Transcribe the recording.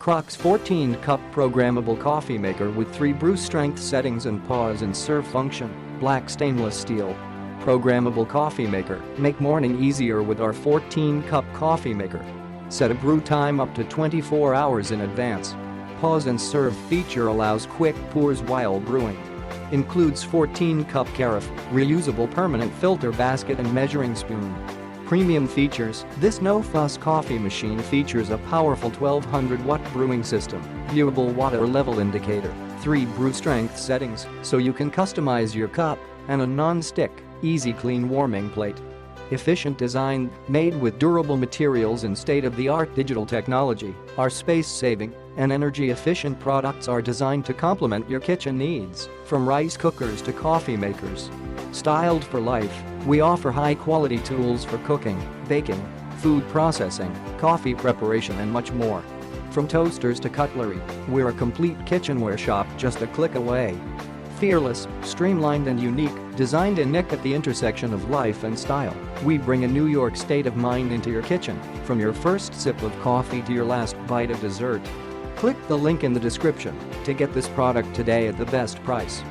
Crux 14-cup programmable coffee maker with 3 brew strength settings and pause and serve function, black stainless steel. Programmable coffee maker, make morning easier with our 14-cup coffee maker. Set a brew time up to 24 hours in advance. Pause and serve feature allows quick pours while brewing. Includes 14-cup carafe, reusable permanent filter basket and measuring spoon. Premium features, this no-fuss coffee machine features a powerful 1200-watt brewing system, viewable water level indicator, 3 brew strength settings so you can customize your cup, and a non-stick, easy clean warming plate. Efficient design, made with durable materials and state-of-the-art digital technology, our space-saving and energy-efficient products are designed to complement your kitchen needs, from rice cookers to coffee makers. Styled for life, we offer high-quality tools for cooking, baking, food processing, coffee preparation and much more. From toasters to cutlery, we're a complete kitchenware shop just a click away. Fearless, streamlined and unique, designed and nick at the intersection of life and style, we bring a New York state of mind into your kitchen, from your first sip of coffee to your last bite of dessert. Click the link in the description to get this product today at the best price.